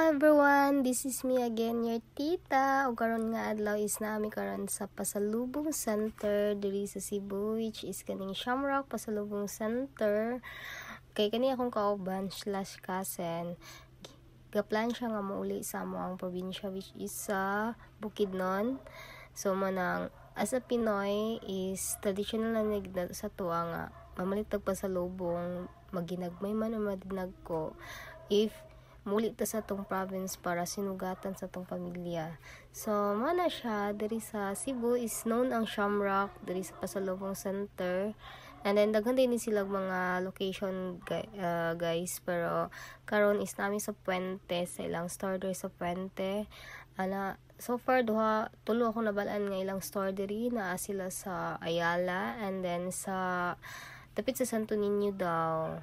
everyone, this is me again, your tita. O karon nga adlaw is nami karon sa Pasalubong Center diri sa Cebu, which is kaning Shamrock Pasalubong Center. Kay kani akong kauban / cousin. Gaplan siya nga mauli sa amo ang probinsya, which is sa Bukidnon. So manang as a Pinoy is traditional na nagda sa tuwa nga mamalitag pasalubong, maginagmay man o madinag ko if muli ta sa tong province para sinugatan sa tong pamilya. So mana siya diri sa Cebu is known ang Shamrock diri sa Pasalubong Center. And then daghan din sila mga location guys, pero karon is nami sa Puente, sa ilang store diri sa Puente. So far tulo ako nabalaan nga ilang store diri, na sila sa Ayala and then sa dapit sa Santo Niño daw.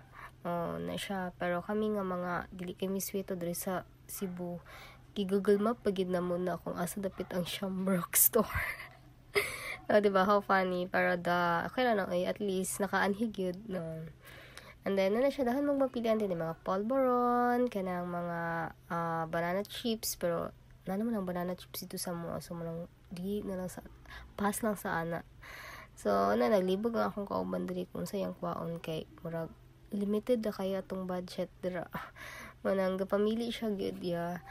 Na siya, pero kami nga mga dili kami misweto diri sa Cebu, gi-Google Map pagid na muna kung asa dapit ang Shamrock store. Diba, how funny, pero okay na no, at least nakaanhig yun, no. And then na siya, dahan magpapilian din mga polvoron, kanang mga banana chips, pero na naman ang banana chips dito sa mo, so manang di na lang sa pass lang sa ana. So naglibog nga akong kauban diri kung sayang kwaon, kay murag limited na kaya tong budget dira. Manang gapamili siya gid ya.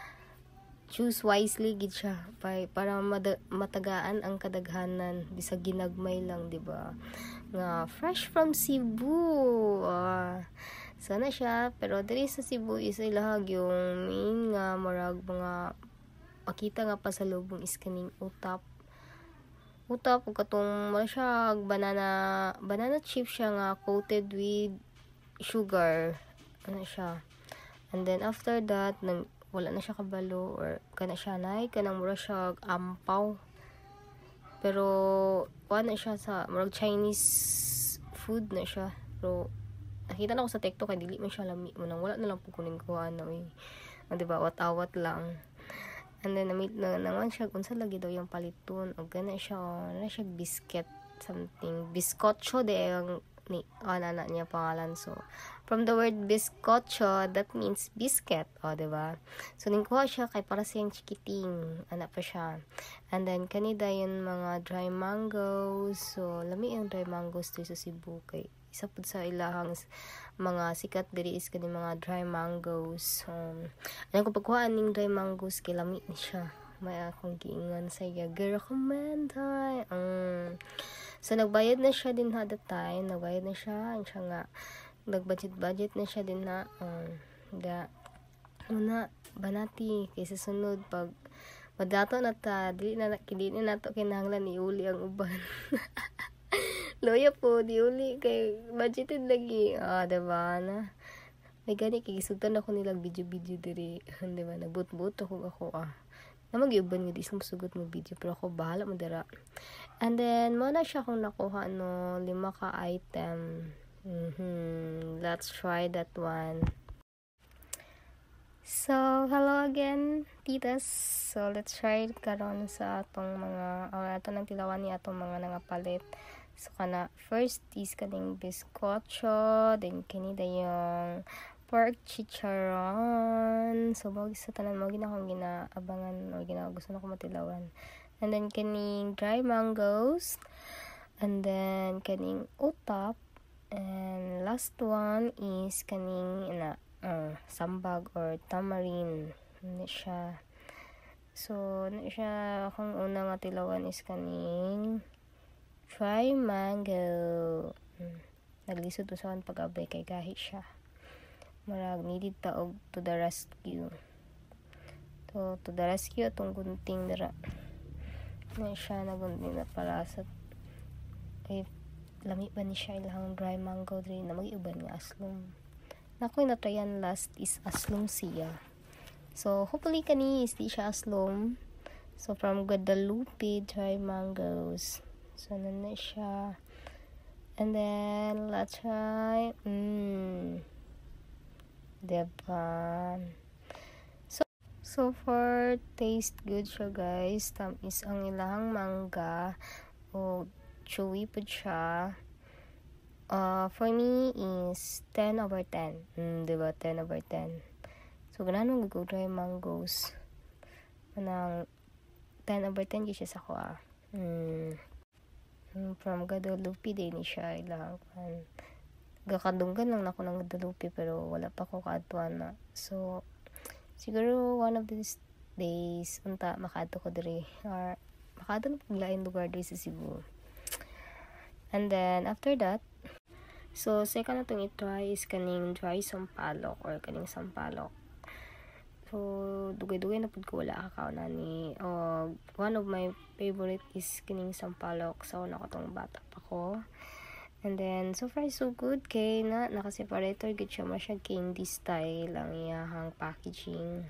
Choose wisely gid siya para matagaan ang kadaghanan bisag ginagmay lang, di ba? Nga fresh from Cebu. Sana siya, pero diri sa Cebu is ilahag yung main nga murag mga makita nga pasalubong is kaning utap ug katong siya banana chip siya nga coated with sugar, siya. And then after that wala na siya kabalo, or kana siya kanang mura siya ampaw, pero na siya sa murag Chinese food na siya. Pero nakita na ko sa TikTok kay dili man siya lami, manang wala na lang po kuning kuha na diba, awat lang. And then namit na naman siya unsa lagi daw yung paliton, og gana siya na siya biscuit something, biscocho de ang ni anak niya pangalan. So from the word biscocho, that means biscuit, diba? So ningkuha siya kay para siyang chikiting anak pa siya. And then kanida yun mga dry mangoes. So lami ang dry mangoes dito sa Cebu, kay isa pud sa ilahang mga sikat diri is kani mga dry mangoes. Ano ko pagkuhaan ning dry mangoes, kay lami ni siya, may akong giingon sa iya, recommend ay. So nagbayad na siya din that time, nagbayad na siya nga nagbudget na siya din na una banati kaysa sunod pag madato na ta dili na nato kinahanglan iuli ang uban. Loya po diuli kay budgeted lagi, diba na may gani kay gisugtan ako nilang video diri, diba, nagbut-but ako na mag-iuban nga di sumusugot mo video, pero ako bahala mo dira. And then mo na siya kung nakuha 5 ka item. Let's try that one. So hello again titas. So let's try karon sa atong mga ato nang tilawan ni atong mga nangapalit. So kana first is kaning biscocho, then kanida yung pork chicharon. So mo sa tanan mo akong ginaabangan o gusto na ko matilawan. And then kaning dry mangoes, and then kaning utap, and last one is kaning sambag or tamarind siya. So siya akong una nga tilawan is kaning dry mango. Naglisod usahan pag-abay kay gahi siya, marag needed taog to the rescue. To the rescue atong gunting dira na siya, nagunting na para sa lami ba ni siya ilahang dry mango diri na mag-iuban nga aslom. Nakoy na tryan last is aslom siya. So hopefully kani is di siya aslom. So from Guadalupe dry mangoes. So na siya. And then let's try diba. So far taste good siya guys. Tamis ang ilahang mangga, o chewy po siya. For me is 10/10. Diba? 10/10. So ganahan mo go dry mangoes. Manang 10/10 gyud siya sa kuha. From Guadalupe din ni siya ilang gakadunggan lang nako ng Guadalupe pero wala pa ko kaadtuan na. So siguro one of these days unta makaadto ko diri or makaadto na lain lugar diri sa Cebu. And then after that, so second na tong i-try is kaning dry sampalok or kaning sampalok. So dugay-dugay na pud ko wala kakaon ni one of my favorite is kining sampalok sa una ko tong bata pa ko. And then so far so good kay naka-separator gud siya mo siya candy style ang iyahang packaging.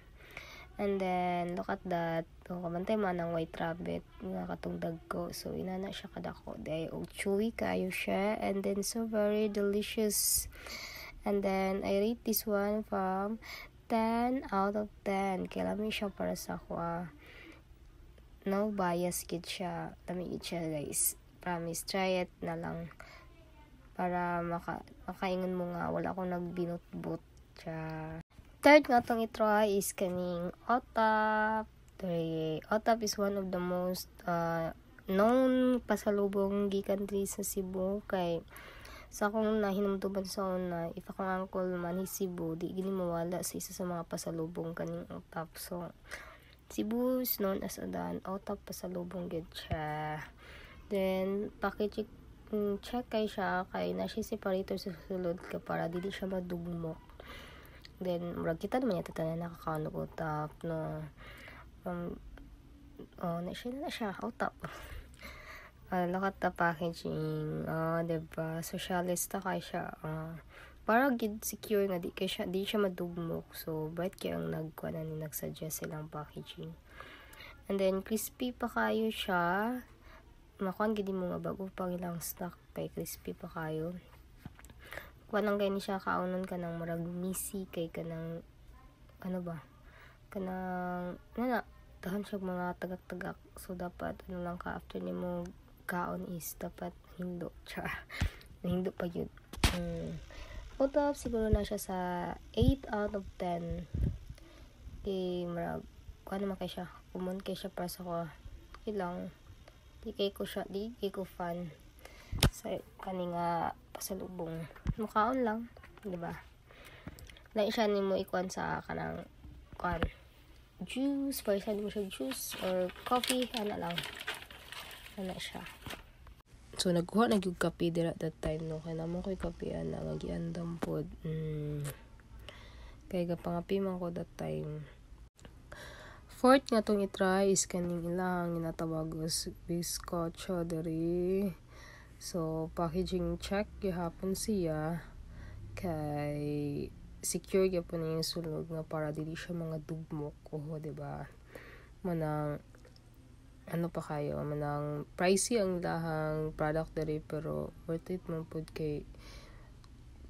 And then look at that, kamantay man ang white rabbit nga katong dagko, so inana siya kadako day chewy kayo siya, and then so very delicious. And then I rate this one from 10 out of 10. Kaya lami siya para sa ako. No bias gid siya. Lami gid siya guys. Promise, try it na lang. Para makaingon mo nga wala akong nagbinot-bot siya. Third nga tong i-try is kaning Otap. Otap is one of the most known pasalubong gikan diri sa Cebu kay sa akong nahinumduman sa una, if akong uncle man hi Cebu, di gini mawala sa isa sa mga pasalubong kaning Otap. So Cebu is known as Adan. Otap pasalubong gid siya. Then packaging check kay siya kay na siya separator sa sulod ka para dili siya madugmok. Then murag kita naman yata tanan nakakaon og Otap no. Na siya Otap. Look at the packaging. Diba? Socialista kay siya. Para gid secure nga di siya madugmok. So bright kay ang nagsuggest silang packaging. And then crispy pa kayo siya. Makuan gid mo nga bago pa ilang snack kay crispy pa kayo. Kuan kay ni siya kaunon ka ng murag misi kay kanang ano ba? Kanang tahan siya mga tagak-tagak. So dapat lang ka after nimo kaon is dapat hindo hindo pa yun. Otap siguro na siya sa 8 out of 10. Marag kuan naman kay siya common kay siya para sa ko ilang di kay ko fan sa kaninga pasalubong mukaon lang, di ba? Lang siya nimo ikuan sa kanang kuan juice, para sa mo siya juice or coffee ana lang siya. So nagkuha na gyud kape dira that time no, kay namo koy kape ana nga giandam pod. Kay gapangapi man ko that time. Fourth nga tong i-try is kaning ilang ginatawag bizcocho diri. So packaging check gihapon siya kay secure gyapon yung sulod nga para dili siya mga dugmok di ba? Manang ano pa kayo, manang pricey ang lahang product diri pero worth it man pud kay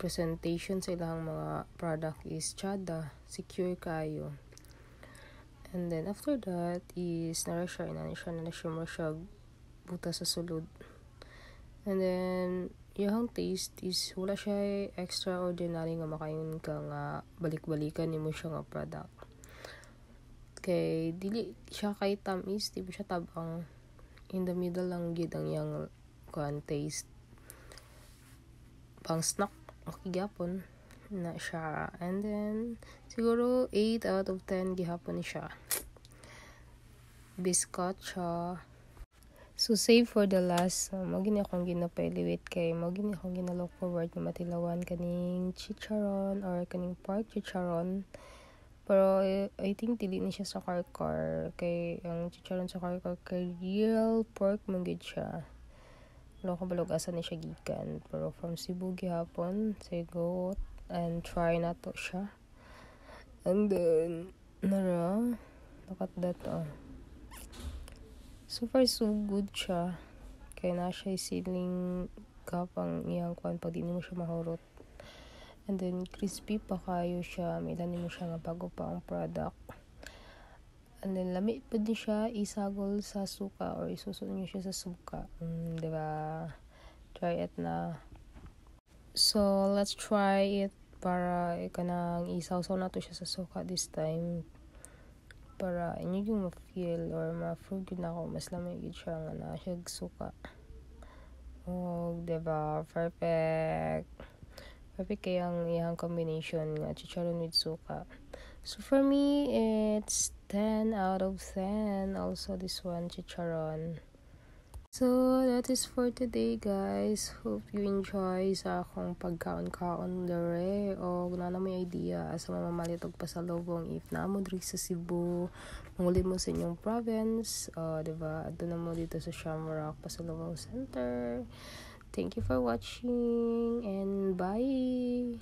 presentation sa ilang mga product is tsada, secure kayo. And then after that is na siya mo siya buta sa sulod. And then yung taste is wala siya extraordinary nga makayon ka nga balik-balikan nimo siya nga product. Kay dili siya kay tamis, di ba siya tabang, in the middle lang gid ang yang taste. Pang snack gyapon na siya. And then siguro 8 out of 10 gihapon ni siya. Bizcocho. So save for the last, magini akong ginapailiwit kay magini akong ginalook forward na matilawan kaning chicharon or kaning pork chicharon. Pero I think dili ni siya sa karkar kay ang chicharon sa karkar kay real pork manggid siya. Wala ko balugasan ni siya gikan. Pero from Cebu gihapon, say go and try na to siya. And then look at that so far so good siya. Kaya na siya siling kapang iyang kuan pag di mo siya mahurot. And then crispy pa kayo siya, may mo siya nga bago pa ang product. And then lami pud ni siya isagol sa suka or isusun niyo siya sa suka. Diba? Try it na. So let's try it para kanang isaw-saw na to siya sa suka this time para inyo yung ma-feel or ma-fruit yun ako mas lamay yun siya nga na siya suka. Oh, diba? Perfect kayang iyang combination nga chicharon with suka. So for me it's 10 out of 10 also this one chicharon. So, that is for today, guys. Hope you enjoy sa akong pagkaon-kaon dere. O, kung na may idea sa mamamalit og pasalubong if naamo diri sa Cebu, manguli mo sa inyong province. Diba? Adto na mo dito sa Shamrock Pasalubong Center. Thank you for watching and bye!